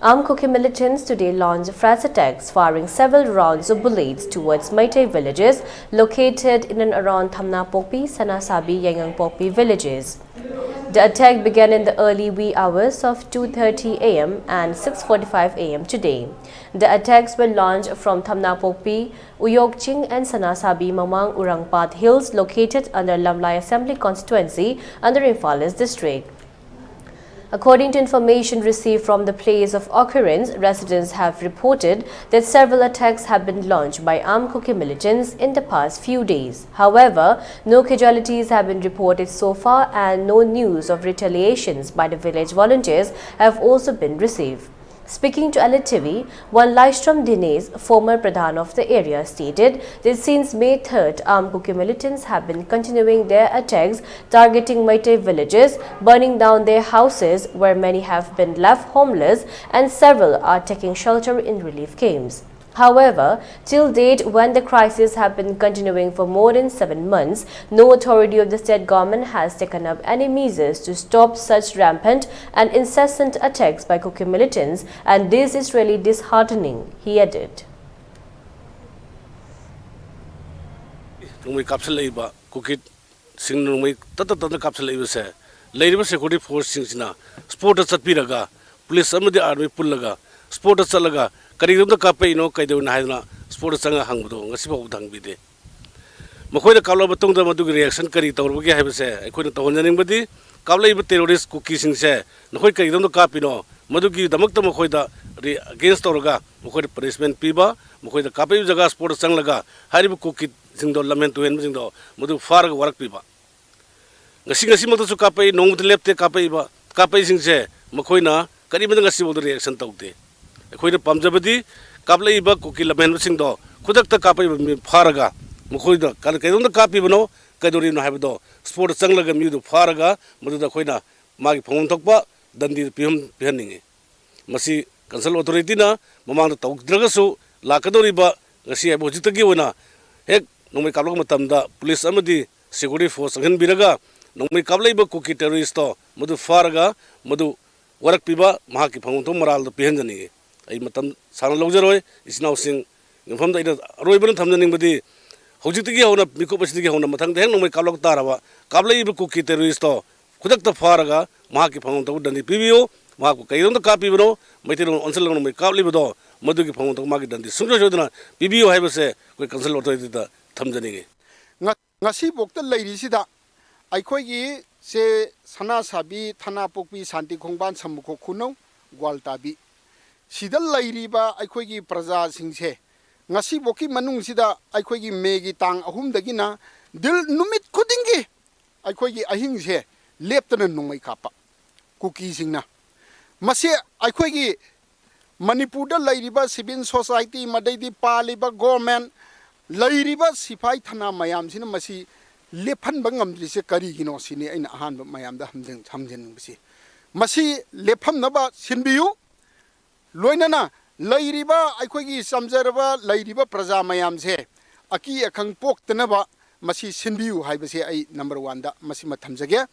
Armed Kuki militants today launched fresh attacks, firing several rounds of bullets towards Meitei villages located in and around Thamnapokpi Sanasabi&Yaingangpokpi villages. The attack began in the early wee hours of 2:30 a.m. and 6:45 a.m. today. The attacks were launched from Thamnapokpi, Uyokching and Sanasabi Mamang Urangpat hills located under Lamlai Assembly constituency under Imphal district. According to information received from the place of occurrence, residents have reported that several attacks have been launched by armed Kuki militants in the past few days. However, no casualties have been reported so far and no news of retaliations by the village volunteers have also been received. Speaking to ELITETV, one Lystrom Dines, former Pradhan of the area, stated that since May 3rd, armed Kuki militants have been continuing their attacks targeting Meitei villages, burning down their houses where many have been left homeless and several are taking shelter in relief camps. However, till date, when the crisis has been continuing for more than 7 months, no authority of the state government has taken up any measures to stop such rampant and incessant attacks by Kuki militants, and this is really disheartening, he added. Karigam kape ino kaido na haidna sport sanga hangbudo ngasi ba udang bide makoi da kawla batong da madu reaction kari tawr bugi haibse aikoi na tawonjaning badi kawla iba terrorist Kuki sing se nakoi karigam kape no madu gi damak ta makoi da against tawraga makoi da punishment piba makoi da kape jaga sport sang laga haribu Kuki sing do lament wen sing do madu farga warak piba ngasi madu su kape nong lepte kape iba kape sing se makoi na karibang ngasi bodo reaction tawte Koida Pamjabadi, Kaplaiba, Kuki Lamen do, Kudakta Kapi Faraga, Mukoida, Kalakadon the Kapi Bono, Kadorino Habdo, Sport Sanglaga Mudu Faraga, Muda Koina, Magi Pontokpa, Dandi Pium Penning. Masi, Council Authority, Mamma Tok Dragasu, Lakadoriba, Garcia Bojita Giwana, Heck, no me Kalamatamda, Police Amadi, Security Force, and Biraga, no me Kaplaiba Kuki terroristo, Mudu Faraga, Mudu Warak Piba, Mahaki Ponto Moral the Pihanjani. I matam sana loggeroi is now sing from the Royban Thamnaning Badi Hojitiki on a Mikopasiki on a Matang no me Kalok Tarawa, Kabla Kuki terroristo, Kudakta Faraga, Maki Ponto, Dani Pivio, Marco Kayon the Capivano, Matino Onselon me Kablido, Maduki Ponto Market and the Sunja Jodana, Pivio have a say, we cancel authority the Thamnaning. Nasi book the ladies that I quay say Sanasabi, Thamnapokpi Santi Kongban Samuko Kuno, Gualtabi. Sida lairiba aikoigi praja singse ngasi boki manung sida aikoigi megi tang ahum dagina dil numit khudingi aikoigi ahing se leptana nungmai khapa Kuki singna mase aikoigi Manipur da lairiba civil society madaidi paliba government lairiba sipai thana mayam sina masi lephan bangam se kari gino sini aina ahan mayam da hamjen bisi masi lepham naba sinbiyu Loinana, Lairiba, Aikogi, Samzeraba, Lairiba, Praza Mayam se, Aki, a Kang Pok Tanaba, Masi Sinbiu, Hibase, number 1, Masima Tamzage.